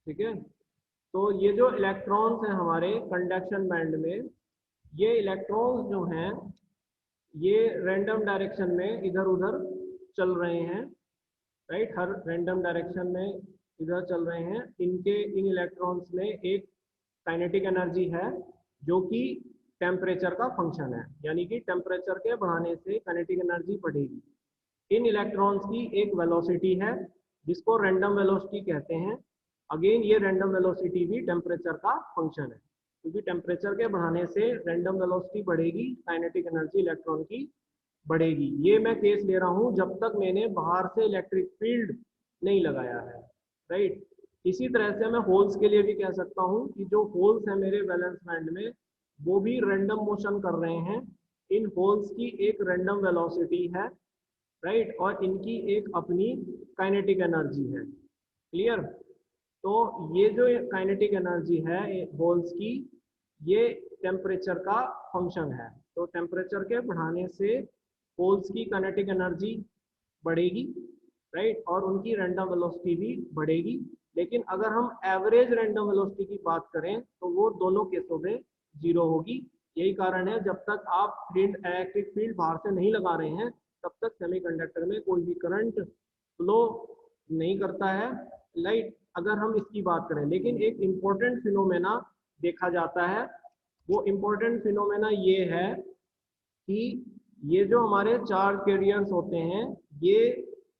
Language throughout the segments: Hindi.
ठीक है। तो ये जो इलेक्ट्रॉन्स हैं हमारे कंडक्शन बैंड में, ये इलेक्ट्रॉन्स जो हैं ये रैंडम डायरेक्शन में इधर उधर चल रहे हैं, राइट। हर रैंडम डायरेक्शन में इधर चल रहे हैं। इन इलेक्ट्रॉन्स में एक काइनेटिक एनर्जी है जो कि टेम्परेचर का फंक्शन है, यानी कि टेम्परेचर के बढ़ाने से काइनेटिक एनर्जी बढ़ेगी। इन इलेक्ट्रॉन्स की एक वेलोसिटी है जिसको रैंडम वेलोसिटी कहते हैं। अगेन ये रैंडम वेलोसिटी भी टेम्परेचर का फंक्शन है, क्योंकि टेम्परेचर के बढ़ाने से रैंडम वेलोसिटी बढ़ेगी, काइनेटिक एनर्जी इलेक्ट्रॉन की बढ़ेगी। ये मैं केस ले रहा हूं जब तक मैंने बाहर से इलेक्ट्रिक फील्ड नहीं लगाया है, राइट। इसी तरह से मैं होल्स के लिए भी कह सकता हूं कि जो होल्स है मेरे वैलेंस बैंड में वो भी रैंडम मोशन कर रहे हैं। इन होल्स की एक रैंडम वेलोसिटी है, राइट, और इनकी एक अपनी काइनेटिक एनर्जी है। क्लियर। तो ये जो काइनेटिक एनर्जी है होल्स की, ये टेम्परेचर का फंक्शन है। तो टेम्परेचर के बढ़ाने से होल्स की काइनेटिक एनर्जी बढ़ेगी, राइट, और उनकी रैंडम वेलोसिटी भी बढ़ेगी। लेकिन अगर हम एवरेज रैंडम वेलोसिटी की बात करें तो वो दोनों केसों में जीरो होगी। यही कारण है जब तक आप इलेक्ट्रिक फील्ड बाहर से नहीं लगा रहे हैं तब तक सेमीकंडक्टर में कोई भी करंट फ्लो नहीं करता है, राइट। अगर हम इसकी बात करें, लेकिन एक इम्पोर्टेंट फिनोमेना देखा जाता है। वो इम्पोर्टेंट फिनोमेना ये है कि ये जो हमारे चार्ज कैरियर्स होते हैं ये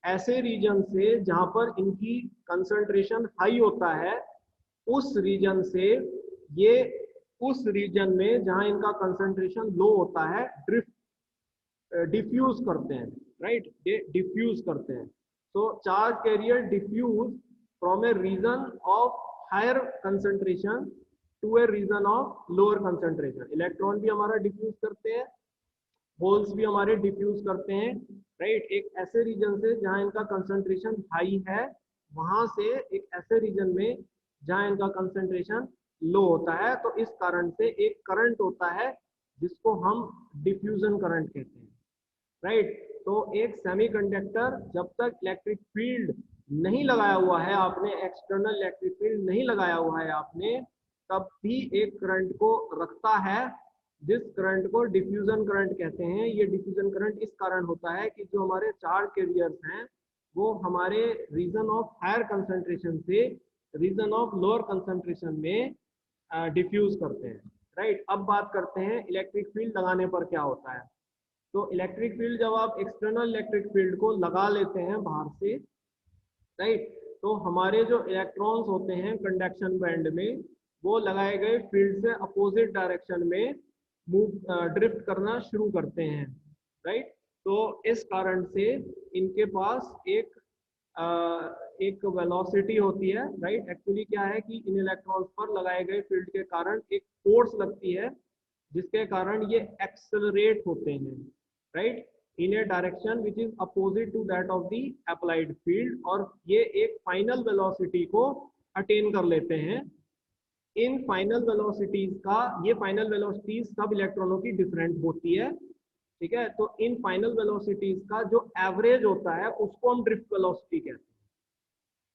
ऐसे रीजन से जहां पर इनकी कंसंट्रेशन हाई होता है उस रीजन से ये उस रीजन में जहां इनका कंसंट्रेशन लो होता है ड्रिफ्ट डिफ्यूज करते हैं, राइट, ये डिफ्यूज करते हैं। तो charge carrier diffuse from a region of higher concentration to a region of lower concentration. Electron भी हमारा डिफ्यूज करते हैं, होल्स भी हमारे डिफ्यूज करते हैं, राइट। एक ऐसे रीजन से जहां इनका कंसंट्रेशन हाई है वहां से एक ऐसे रीजन में जहां इनका कंसंट्रेशन लो होता है। तो इस कारण से एक करंट होता है जिसको हम डिफ्यूजन करंट कहते हैं, राइट। तो एक सेमीकंडक्टर जब तक इलेक्ट्रिक फील्ड नहीं लगाया हुआ है आपने, एक्सटर्नल इलेक्ट्रिक फील्ड नहीं लगाया हुआ है आपने, तब भी एक करंट को रखता है जिस करंट को डिफ्यूजन करंट कहते हैं। ये डिफ्यूजन करंट इस कारण होता है कि जो हमारे चार्ज कैरियर्स हैं वो हमारे रीजन ऑफ हायर कंसंट्रेशन से रीजन ऑफ लोअर कंसंट्रेशन में डिफ्यूज करते हैं, राइट। अब बात करते हैं इलेक्ट्रिक फील्ड लगाने पर क्या होता है। तो इलेक्ट्रिक फील्ड जब आप एक्सटर्नल इलेक्ट्रिक फील्ड को लगा लेते हैं बाहर से, राइट, तो हमारे जो इलेक्ट्रॉन्स होते हैं कंडक्शन बैंड में वो लगाए गए फील्ड से अपोजिट डायरेक्शन में मूव ड्रिफ्ट करना शुरू करते हैं, राइट। तो इस कारण से इनके पास एक वेलोसिटी होती है, राइट। एक्चुअली क्या है कि इन इलेक्ट्रॉन्स पर लगाए गए फील्ड के कारण एक फोर्स लगती है जिसके कारण ये एक्सेलरेट होते हैं, right, in a direction which is opposite to that of the applied field, और ये एक फाइनल वेलोसिटी को अटेन कर लेते हैं। इन फाइनल वेलोसिटीज का, ये फाइनल वेलोसिटीज सब इलेक्ट्रॉनों की डिफरेंट होती है, ठीक है। तो इन फाइनल वेलोसिटीज का जो एवरेज होता है उसको हम ड्रिफ्ट वेलोसिटी कहते हैं,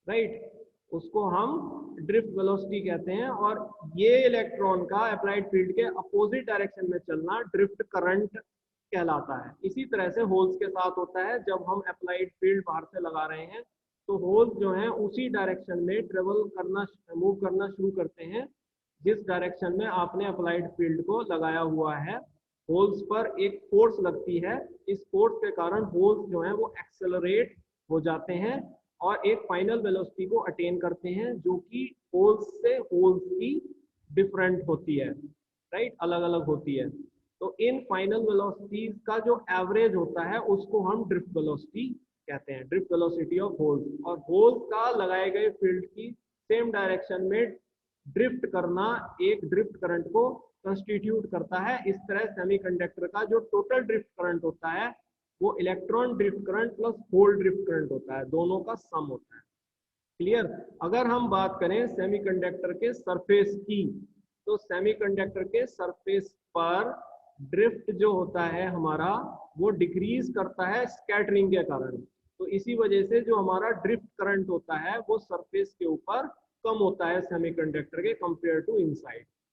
राइट, उसको हम ड्रिफ्ट वेलोसिटी कहते हैं। और ये इलेक्ट्रॉन का अप्लाइड फील्ड के अपोजिट डायरेक्शन में चलना ड्रिफ्ट करंट कहलाता है। इसी तरह से होल्स के साथ होता है, जब हम अप्लाइड फील्ड बाहर से लगा रहे हैं तो होल्स जो हैं उसी डायरेक्शन में ट्रेवल करना, मूव करना शुरू करते हैं जिस डायरेक्शन में आपने अप्लाइड फील्ड को लगाया हुआ है। होल्स पर एक फोर्स लगती है, इस फोर्स के कारण होल्स जो हैं वो एक्सेलरेट हो जाते हैं और एक फाइनल वेलोसिटी को अटेन करते हैं जो कि होल्स से होल्स की डिफरेंट होती है, राइट, अलग अलग होती है। तो इन फाइनल वेलोसिटीज का जो एवरेज होता है उसको हम ड्रिफ्ट वेलोसिटी कहते हैं, ड्रिफ्ट वेलोसिटी ऑफ होल्स। और होल्स का लगाए गए फील्ड की सेम डायरेक्शन में ड्रिफ्ट करना एक ड्रिफ्ट करंट को कंस्टिट्यूट करता है। इस तरह सेमीकंडक्टर का जो टोटल ड्रिफ्ट करंट होता है वो electron drift current plus hole drift current होता है, दोनों का सम होता है। क्लियर। अगर हम बात करें सेमीकंडक्टर के सरफेस की, तो सेमीकंडक्टर के सरफेस पर ड्रिफ्ट जो होता है हमारा वो डिक्रीज करता है स्कैटरिंग के कारण। तो इसी वजह से जो हमारा ड्रिफ्ट करंट होता है वो सरफेस के ऊपर कम होता है सेमीकंडक्टर के कंपेयर टू इनसाइड।